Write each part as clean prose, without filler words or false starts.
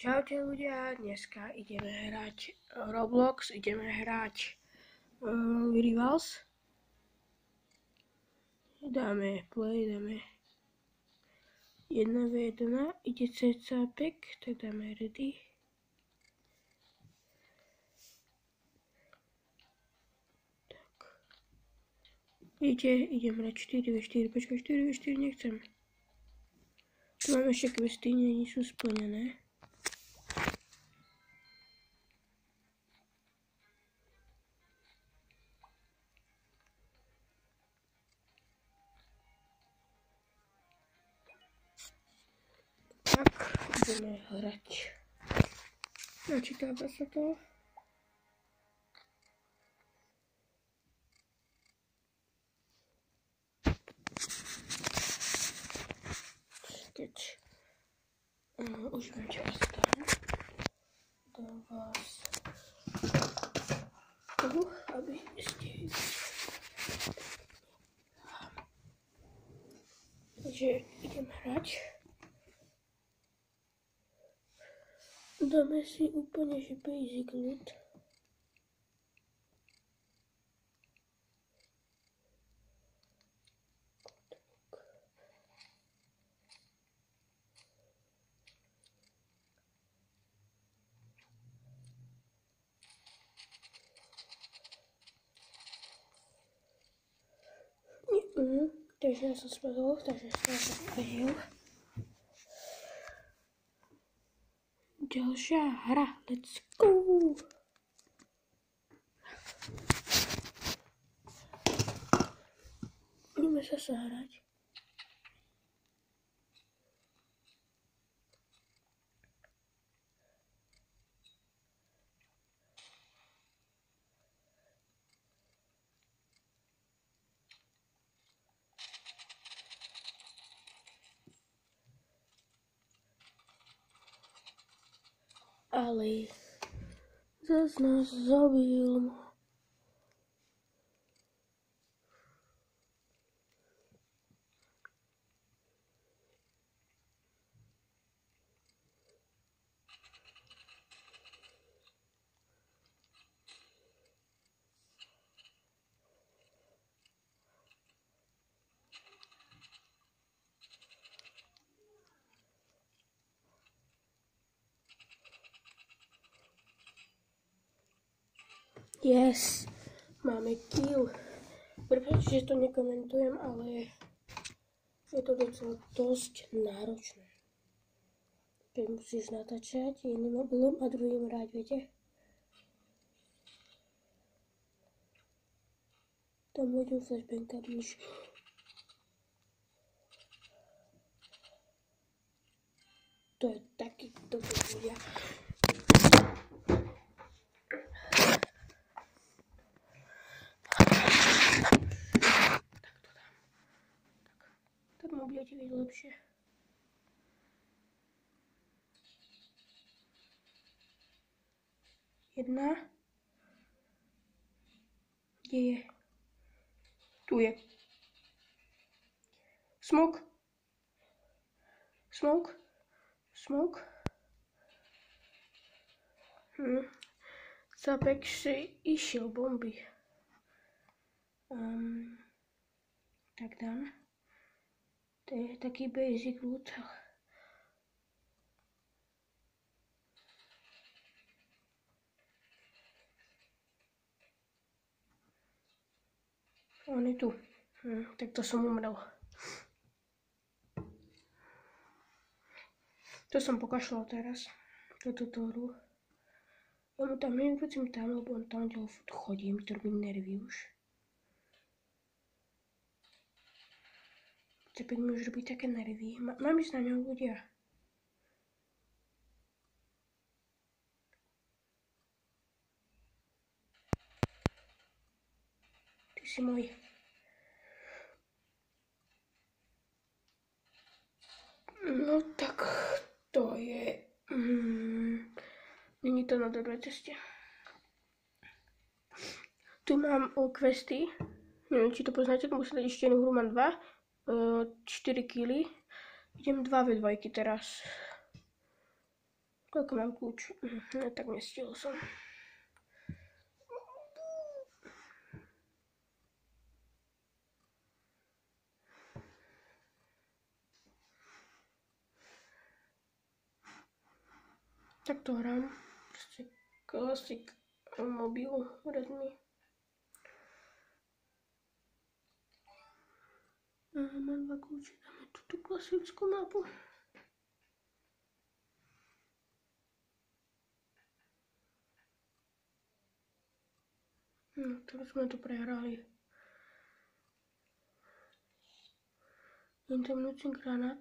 Čaute ľudia, dneska ideme hrať Roblox, ideme hrať Rivals. Dáme play, dáme 1v1, ide cca pack, tak dáme ready. Tak. Idem hrať 4v4, počkaj 4v4 nechcem. Tu mám ešte questy, nie sú splnené. Tak, ideme hrať. Načítáva sa to. Keď už mám čas tam do vás, aby ste videli. Takže idem hrať. Dáme si úplne že basic loot. Takže ja som spadol, takže som sa prežil. Ďalšia hra, let's go! Ideme sa hrať. Ale zas nás zabil. Yes, máme kill. Prepáčte, že to nekomentujem, ale je to docela dosť náročné. Keď musíš natáčať jedným mobilom a druhým hrať, viete? Tam hodím flashbanka, víš. To je taký dobrý ľudia. Tak mu budete vidieť lepšie. Jedna. Kde je? Tu je. Smoke. Smoke. Smoke. Zapek si išiel bomby. Tak dám. To je taký basic loot. On je tu. Tak to som umrel. To som pokašľal teraz. Toto hru. Ja mu tam neviem, tam, lebo on tam ďalej chodí. Mi to robí nervy už. Cepek mi už robí také nervy. Mám ísť na ňo ľudia. Ty si môj. No tak to je... Není to na dobrej ceste. Tu mám questy. Neviem, či to poznáte, musím dať ešte jednu hru, mám 2. 4 killy. Idem 2v2 teraz. Koľko mám kľúč? No tak nestihol som. Tak to hrám. Proste klasik mobil Redmi. Mám 2 kľúče, dáme túto klasickú mapu. No, tak sme to prehrali. Intimnúci granát.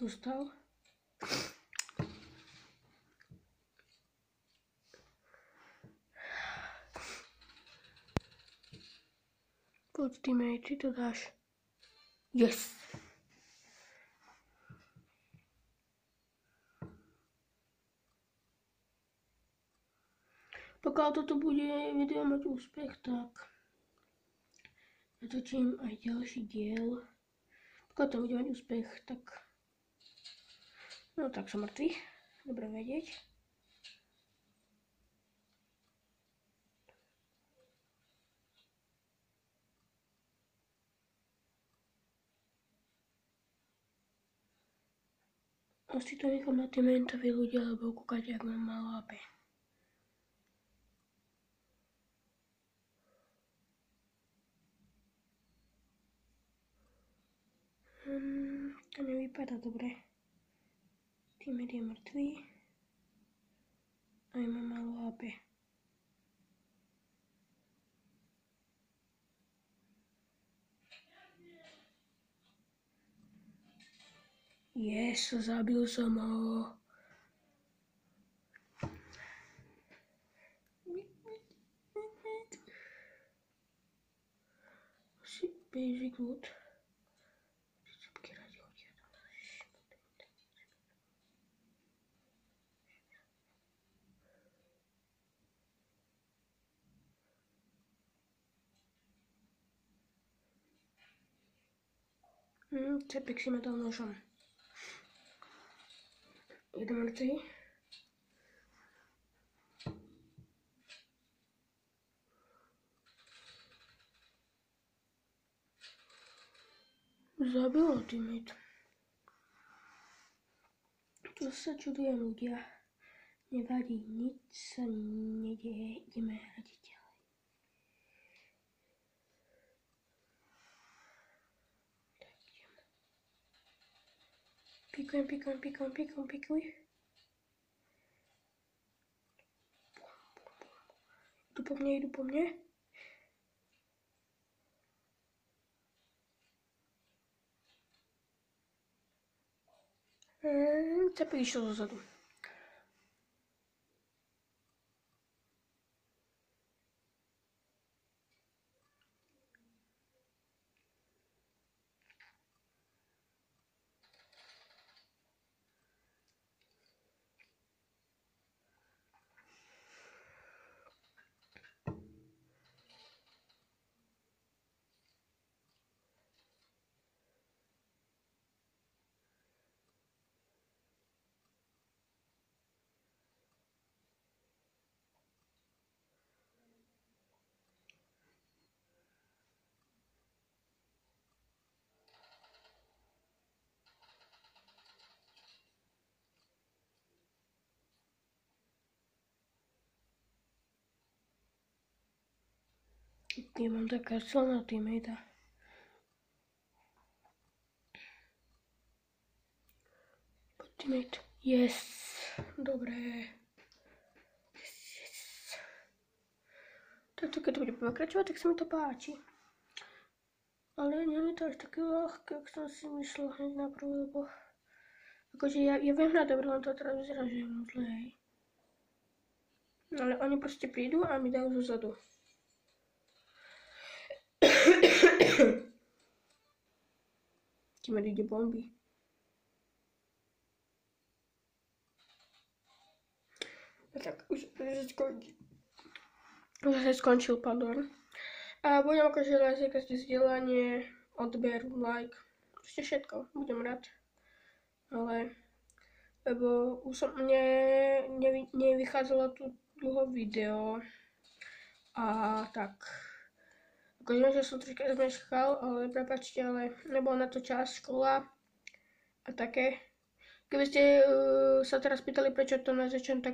Dostal. Poď teammate, ty to dáš. Yes! Pokiaľ toto bude video mať úspech, tak natočím aj ďalší diel. Pokiaľ to bude mať úspech, tak no tak som mŕtvý. Dobre vedieť. Asi to nechám na tie mentoví ľudia, lebo kúkať, ak mám malo AP. To nevypadá dobre. Teammate je mŕtvý. Aj mám malo AP. Yes, zabil som ho. Asi basic loot. Cepik si ma dal nožom. Jeden mŕtvý. Zabil ho teammate. Tu sa čudujem ľudia. Nevadí, nič sa nedieje, ideme hrať ďalej. Tak idem. Pikuj. Idú po mne. Cepik išiel zozadu. Nemám taká silná teammate. Teammate. Yes. Dobre. Yes. Tak keď to bude pokračovať, tak sa mi to páči. Ale nie je to až také ľahké, ako som si myslel hneď na prvé, lebo Akože ja viem hrať dobre, len to teraz vyzerá, že je moc zle, hej. Ale oni proste prídu a mi dajú zozadu. Kým ide bomby. No tak, už zase skončil, pardon. A budem akože lásiť každé zdieľanie, odber, like, proste všetko, budem rád. Ale, lebo už som nevychádzalo tu dlho video. A tak. Akože viem, že som troška zmeškal, ale prepáčte, ale nebol na to čas, škola a také. Keby ste sa teraz pýtali, prečo to nezačnem,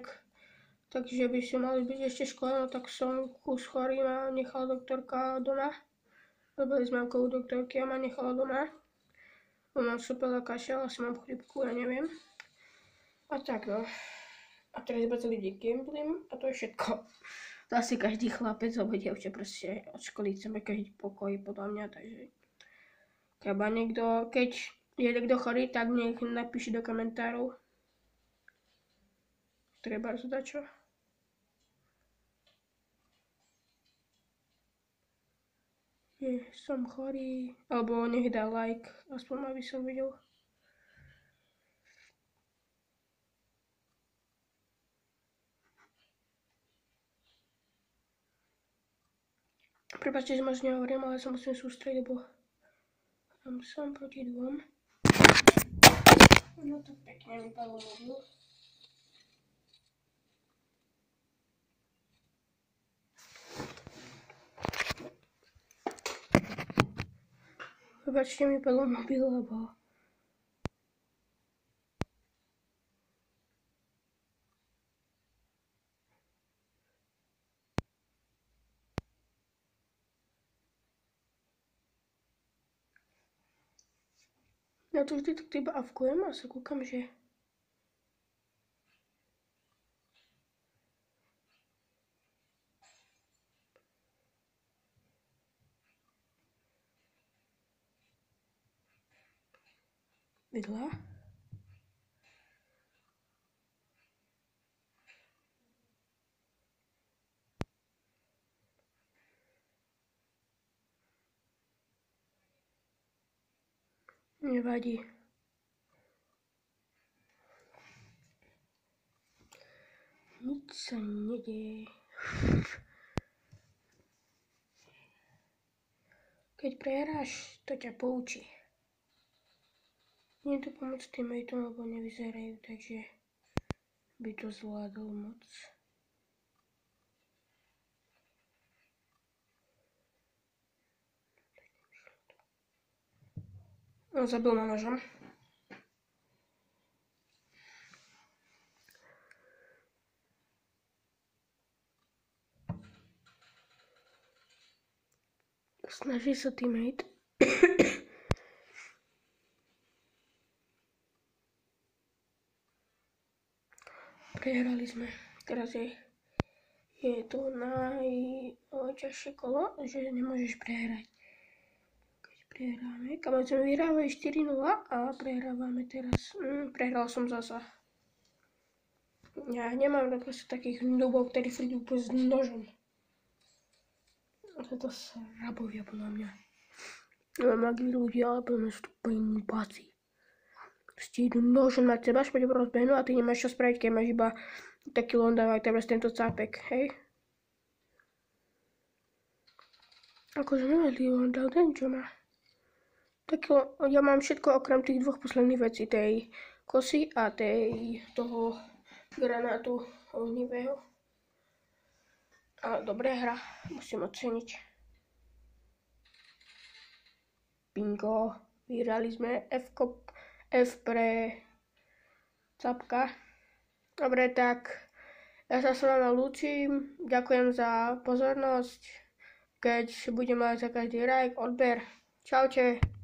takže by si mali byť ešte škola, no tak som kus chorý, ma nechala doktorka doma. Robili s mamkou doktorky a ma nechala doma. Mám sopel a kašel, asi mám chrípku, ja neviem. A tak no. A teraz iba celý deň gamblim a to je všetko. To asi každý chlapec alebo dievča proste od školy chce mať každý pokoj podľa mňa, takže keď je niekto chorý, tak nech napíše do komentárov. Treba rozdačo. Som chorý, alebo nech dá like, aspoň aby som videl. Prepáčte, že moc nehovorím, ale sa musím sústrediť, lebo tam som proti dvom. No to pekne vypadlo mobil. Prepáčte, mi padlo mobil, lebo ja to vždy tak iba avkujem a sa kúkam, že videla. Nevadí. Nič sa nedieje. Keď prehráš, to ťa poučí. Nie je to pomoc teammateom, lebo nevyzerajú, takže by to zvládol moc. No, zabil ma nožom. Snaží sa teammate. Prehrali sme. Teraz je to najťažšie kolo, že nemôžeš prehrať. Keď prehráme, kam sme vyhrávali 4-0 a prehrávame teraz. Prehral som zasa. Ja nemám proste takých nubov, ktorí prídu s nožom. To je to srabovia podľa mňa. Neviem, akí ľudia, ale podľa mňa sú to úplne nubáci. Proste idú nožom na teba, až poďme rozbehnú a ty nemáš čo spraviť, keď máš iba taký londávak, teraz tento cápek, hej? Akože nevadí londál, ten čo má. Ja mám všetko okrem tých dvoch posledných vecí, tej kosy a toho granátu ohnivého. Ale dobrá hra, musím oceniť. Bingo, vyhrali sme F pre capka. Dobre, tak ja sa s vami lúčim, ďakujem za pozornosť, keď budem mať za každý like, odber. Čaute.